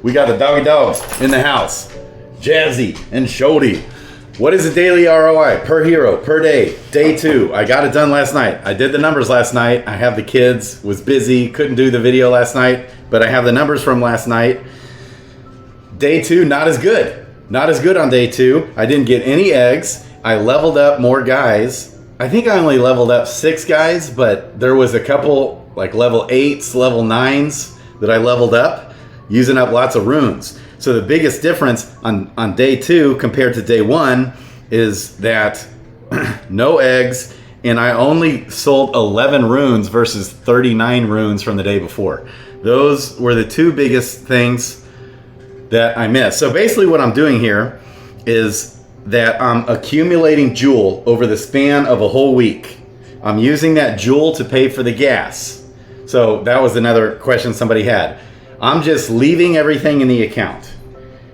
We got the doggy dogs in the house. Jazzy and Shody. What is the daily ROI per hero, per day? Day 2. I got it done last night. I did the numbers last night. I have the kids, was busy, couldn't do the video last night, but I have the numbers from last night. Day 2, not as good. Not as good on day 2. I didn't get any eggs. I leveled up more guys. I think I only leveled up 6 guys, but there was a couple like level 8s, level 9s that I leveled up, using up lots of runes. So the biggest difference on day 2 compared to day 1 is that no eggs, and I only sold 11 runes versus 39 runes from the day before. Those were the 2 biggest things that I missed. So basically what I'm doing here is that I'm accumulating jewel over the span of a whole week. I'm using that jewel to pay for the gas. So that was another question somebody had. I'm just leaving everything in the account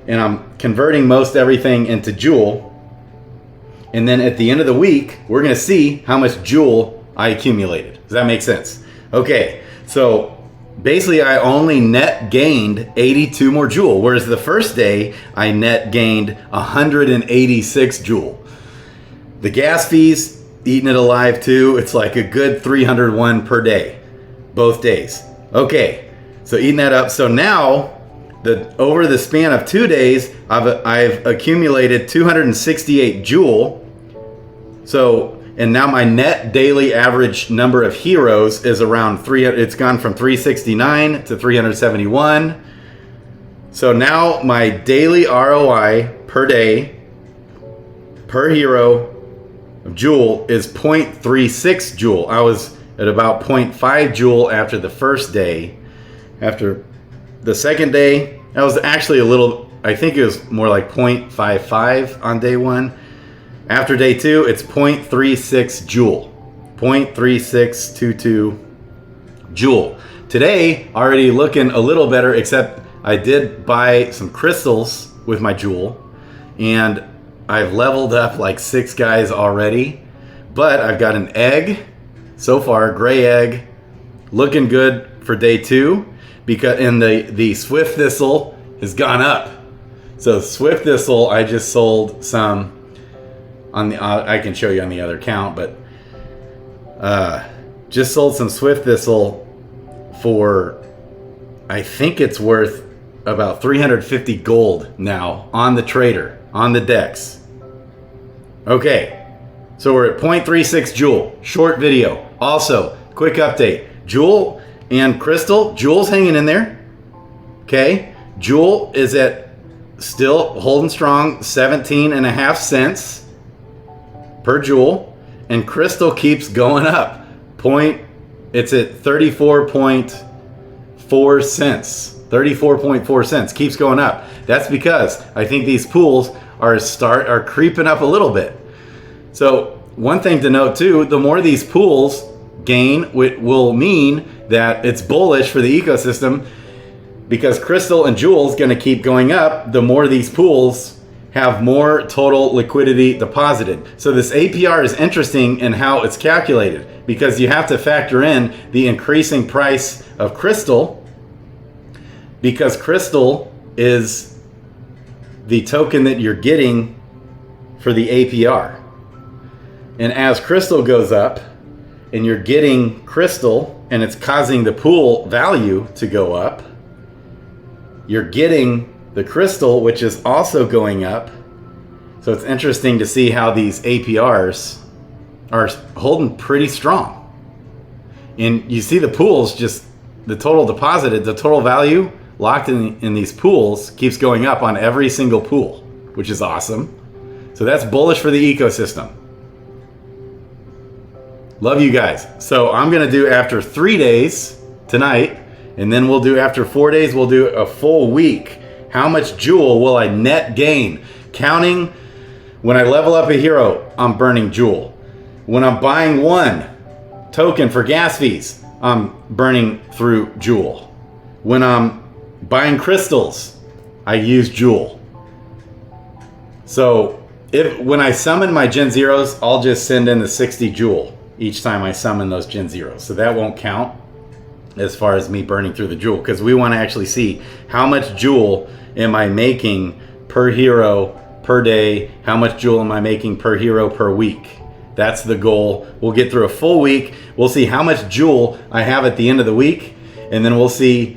and I'm converting most everything into jewel. And then at the end of the week, we're going to see how much jewel I accumulated. Does that make sense? Okay, so basically I only net gained 82 more jewel, whereas the first day I net gained 186 jewel. The gas fees, eating it alive too, it's like a good 301 per day, both days. Okay. So eating that up. So now, over the span of 2 days, I've accumulated 268 jewel. So, and now my net daily average number of heroes is around 300. It's gone from 369 to 371. So now my daily ROI per day, per hero of jewel is 0.36 jewel. I was at about 0.5 jewel after the first day. After the second day, that was actually a little, I think it was more like 0.55 on day 1. After day 2, it's 0.36 joule. 0.3622 joule. Today, already looking a little better, except I did buy some crystals with my jewel. And I've leveled up like 6 guys already. But I've got an egg so far, gray egg, looking good for day 2. Because the Swift Thistle has gone up. So Swift Thistle, I just sold some on the I can show you on the other account, but just sold some Swift Thistle for, I think it's worth about 350 gold now on the trader, on the DEX. Okay, so we're at 0.36 joule. Short video. Also, quick update. Joule and Crystal, Jewel's hanging in there. Okay, Jewel is at still holding strong, 17.5 cents per jewel, and Crystal keeps going up. It's at 34.4 cents. 34.4 cents keeps going up. That's because I think these pools are creeping up a little bit. So one thing to note too, the more these pools gain, will mean that it's bullish for the ecosystem, because Crystal and Jewel's going to keep going up. The more these pools have more total liquidity deposited. So this APR is interesting in how it's calculated, because you have to factor in the increasing price of Crystal, because Crystal is the token that you're getting for the APR. And as Crystal goes up, and you're getting Crystal, and it's causing the pool value to go up, you're getting the Crystal, which is also going up. So it's interesting to see how these APRs are holding pretty strong. And you see the pools, just the total deposited, the total value locked in these pools keeps going up on every single pool, which is awesome. So that's bullish for the ecosystem. Love you guys. So I'm going to do after 3 days tonight, and then we'll do after 4 days, we'll do a full week. How much jewel will I net gain? Counting when I level up a hero, I'm burning jewel. When I'm buying 1 token for gas fees, I'm burning through jewel. When I'm buying crystals, I use jewel. So when I summon my Gen Zeros, I'll just send in the 60 jewel each time I summon those Gen Zeros. So that won't count. as far as me burning through the jewel, because we want to actually see how much jewel am I making per hero per day, how much jewel am I making per hero per week. That's the goal. We'll get through a full week. We'll see how much jewel I have at the end of the week, and then we'll see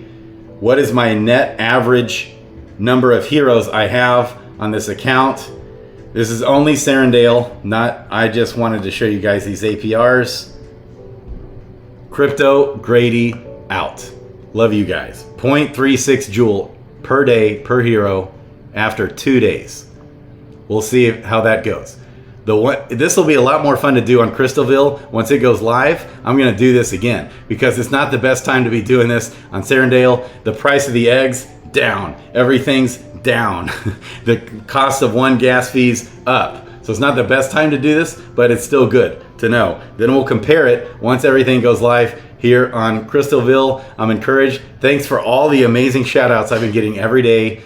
what is my net average number of heroes I have on this account. This is only Serendale, not, I just wanted to show you guys these APRs. Crypto Grady out. Love you guys. 0.36 jewel per day per hero after 2 days. We'll see how that goes. This will be a lot more fun to do on Crystalville. Once it goes live, I'm going to do this again because it's not the best time to be doing this on Serendale. The price of the eggs, down. Everything's down. The cost of one gas fee's up. So it's not the best time to do this, but it's still good to know. Then we'll compare it once everything goes live here on Crystalville. I'm encouraged. Thanks for all the amazing shout outs I've been getting every day.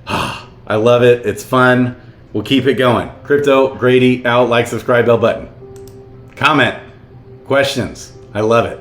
I love it. It's fun. We'll keep it going. Crypto Grady out. Like, subscribe, bell button. Comment. Questions. I love it.